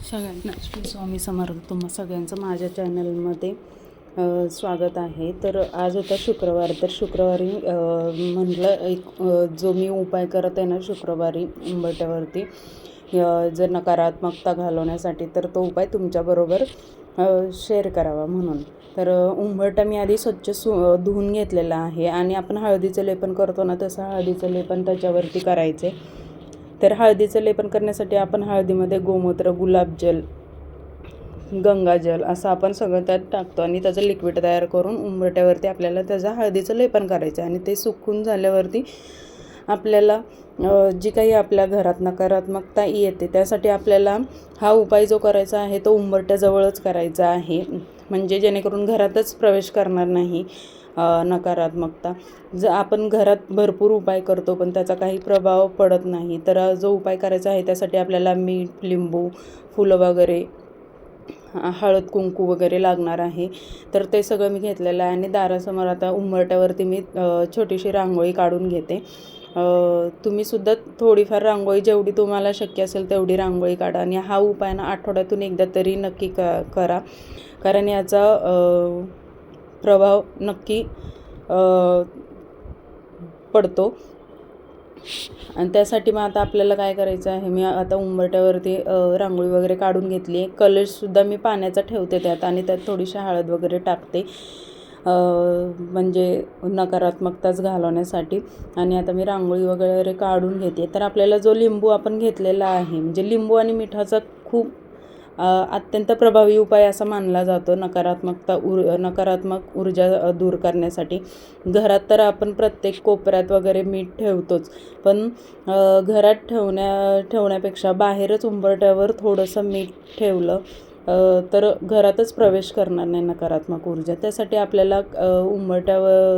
सगळ्यांना श्री स्वामी समर्थ. तुम्हा सगळ्यांचं माझ्या चॅनलमध्ये स्वागत आहे. तर आज होता शुक्रवार. तर शुक्रवारी म्हटलं जो मी उपाय करत आहे ना शुक्रवारी उंबरठ्यावरती जर नकारात्मकता घालवण्यासाठी, तर तो उपाय तुमच्याबरोबर शेअर करावा म्हणून. तर उंबरठा मी आधी स्वच्छ धुवून घेतलेला आहे आणि आपण हळदीचं लेपन करतो ना, तसं हळदीचं लेपन त्याच्यावरती करायचे. तर हळदीचं लेपन करण्यासाठी आपण हळदीमध्ये गोमूत्र, गुलाबजल, गंगाजल असं आपण सगळं त्यात टाकतो आणि त्याचं लिक्विड तयार करून उंबरठ्यावरती आपल्याला त्याचं हळदीचं लेपन करायचं आहे. आणि ते सुकून झाल्यावरती आपल्याला जी काही आपल्या घरात नकारात्मकता येते त्यासाठी आपल्याला हा उपाय जो करायचा आहे तो उंबरठ्याजवळच करायचा आहे, म्हणजे जेणेकरून घरातच प्रवेश करणार नाही नकारात्मकता. जर आपण घरात भरपूर उपाय करतो पण त्याचा काही प्रभाव पडत नाही, तर जो उपाय करायचा आहे त्यासाठी आपल्याला मीठ, लिंबू, फुलं वगैरे, हळद, कुंकू वगैरे लागणार आहे. तर ते सगळं मी घेतलेलं आहे आणि दारासमोर आता उंबरठ्यावरती मी छोटीशी रांगोळी काढून घेते. तुम्हीसुद्धा थोडीफार रांगोळी जेवढी तुम्हाला शक्य असेल तेवढी रांगोळी काढा आणि हा उपाय ना आठवड्यातून एकदा तरी नक्की करा, कारण याचा प्रभाव नक्की पडतो. आणि त्यासाठी मग आता आपल्याला काय करायचं आहे, मी आता उंबरठ्यावरती रांगोळी वगैरे काढून घेतली आहे. कलशसुद्धा मी पाण्याचा ठेवते त्यात आणि त्यात थोडीशी हळद वगैरे टाकते, म्हणजे नकारात्मकताच घालवण्यासाठी. आणि आता मी रांगोळी वगैरे काढून घेते. तर आपल्याला जो लिंबू आपण घेतलेला आहे, म्हणजे लिंबू आणि मिठाचा खूप अत्यंत प्रभावी उपाय असा मानला जातो नकारात्मक ऊर्जा दूर करण्यासाठी. घरात तर आपण प्रत्येक कोपऱ्यात वगैरे मीठ ठेवतोच, पण घरात ठेवण्यापेक्षा बाहेरच उंबरठ्यावर थोडंसं मीठ ठेवलं तर घरातच प्रवेश करणार नाही नकारात्मक ऊर्जा. त्यासाठी आपल्याला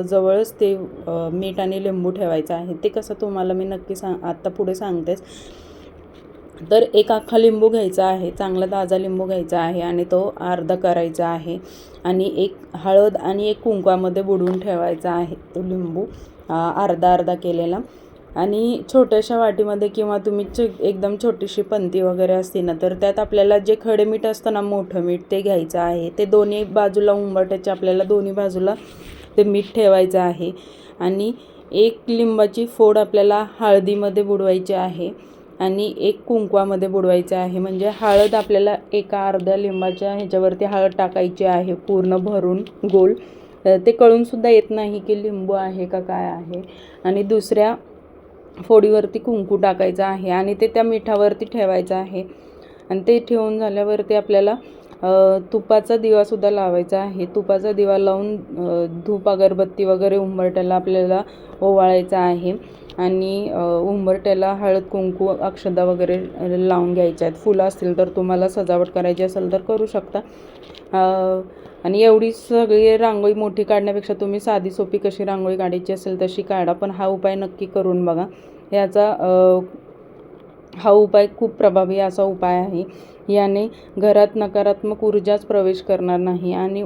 जवळच ते मीठ आणि लिंबू ठेवायचं आहे. ते कसं तुम्हाला मी नक्की आत्ता पुढे सांगतेच. तर एक अख्खा लिंबू घ्यायचा आहे, चांगला ताजा लिंबू घ्यायचा आहे आणि तो अर्धा करायचा आहे आणि एक हळद आणि एक कुंकवामध्ये बुडवून ठेवायचा आहे तो लिंबू अर्धा अर्धा केलेला. आणि छोट्याशा वाटीमध्ये किंवा तुम्ही एकदम छोटीशी पंती वगैरे असते ना, तर त्यात आपल्याला जे खडे मीठ असतं ना, मोठं मीठ, ते घ्यायचं आहे. ते दोन्ही बाजूला उंबरठ्याच्या आपल्याला दोन्ही बाजूला ते मीठ ठेवायचं आहे. आणि एक लिंबाची फोड आपल्याला हळदीमध्ये बुडवायची आहे आणि एक कुंकवामध्ये बुडवायचं आहे. म्हणजे हळद आपल्याला एका अर्ध्या लिंबाच्या ह्याच्यावरती हळद टाकायची आहे पूर्ण भरून गोल. ते कळूनसुद्धा येत नाही की लिंबू आहे का काय आहे. आणि दुसऱ्या फोडीवरती कुंकू टाकायचं आहे आणि ते त्या मिठावरती ठेवायचं आहे. आणि ते ठेवून झाल्यावरती आपल्याला तुपाचा दिवासुद्धा लावायचा आहे. तुपाचा दिवा लावून धूप अगरबत्ती वगैरे उंबरठ्याला आपल्याला ओवाळायचा आहे. आणि उंबरठ्याला हळद, कुंकू, अक्षदा वगैरे लावून घ्यायच्या आहेत. फुलं असतील तर तुम्हाला सजावट करायची असेल तर करू शकता. आणि एवढी सगळी रांगोळी मोठी काढण्यापेक्षा तुम्ही साधी सोपी कशी रांगोळी काढायची असेल तशी काढा, पण हा उपाय नक्की करून बघा. हा उपाय खूप प्रभावी असा उपाय आहे. याने घरात नकारात्मक ऊर्जाच प्रवेश करणार नाही आणि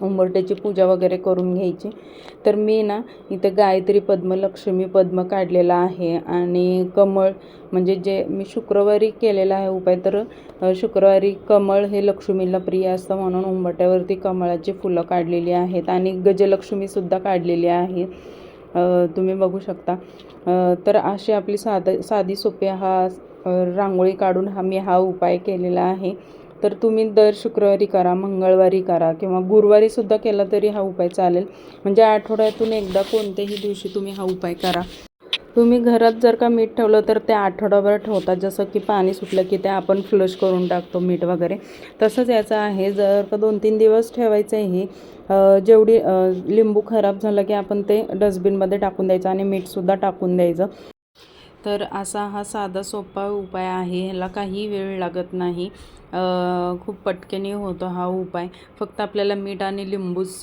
उंबरठ्याची पूजा वगैरे करून घ्यायची. तर मी ना इथं गायत्री पद्म, लक्ष्मी पद्म काढलेला आहे आणि कमळ, म्हणजे जे मी शुक्रवारी केलेला आहे उपाय. तर शुक्रवारी कमळ हे लक्ष्मीला प्रिय असतं म्हणून उंबरठ्यावरती कमळाची फुलं काढलेली आहेत आणि गजलक्ष्मीसुद्धा काढलेली आहे, तुम्ही बघू शकता. तर अशी आपली साधी सोपी रांगोळी काढून मी हा उपाय केलेला आहे. तर तुम्ही दर शुक्रवारी करा, मंगळवारी करा किंवा गुरुवारीसुद्धा केला तरी हा उपाय चालेल. म्हणजे आठवड्यातून एकदा कोणत्याही दिवशी तुम्ही हा उपाय करा. तुम्ही घरात जर का मीठ ठेवलं तर ते आठवडाभर ठेवतात, जसं की पाणी सुटलं की ते आपण फ्लश करून टाकतो मीठ वगैरे, तसंच याचं आहे. जर का 2-3 दिवस ठेवायचं आहे, जेवढी लिंबू खराब झालं की आपण ते डस्टबिनमध्ये टाकून द्यायचं आणि मीठसुद्धा टाकून द्यायचं. तर असा हा साधा सोपा उपाय आहे. ह्याला काही वेळ लागत नाही, खूप पटकन होतो हा उपाय. फक्त आपल्याला मीठ आणि लिंबूच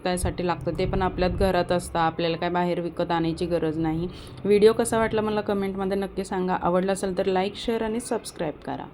त्यासाठी लागतं, ते पण आपल्यात घरात असतं, आपल्याला काय बाहेर विकत आणायची गरज नाही. व्हिडिओ कसा वाटला मला कमेंटमध्ये नक्की सांगा. आवडला असेल तर लाईक, शेअर आणि सबस्क्राईब करा.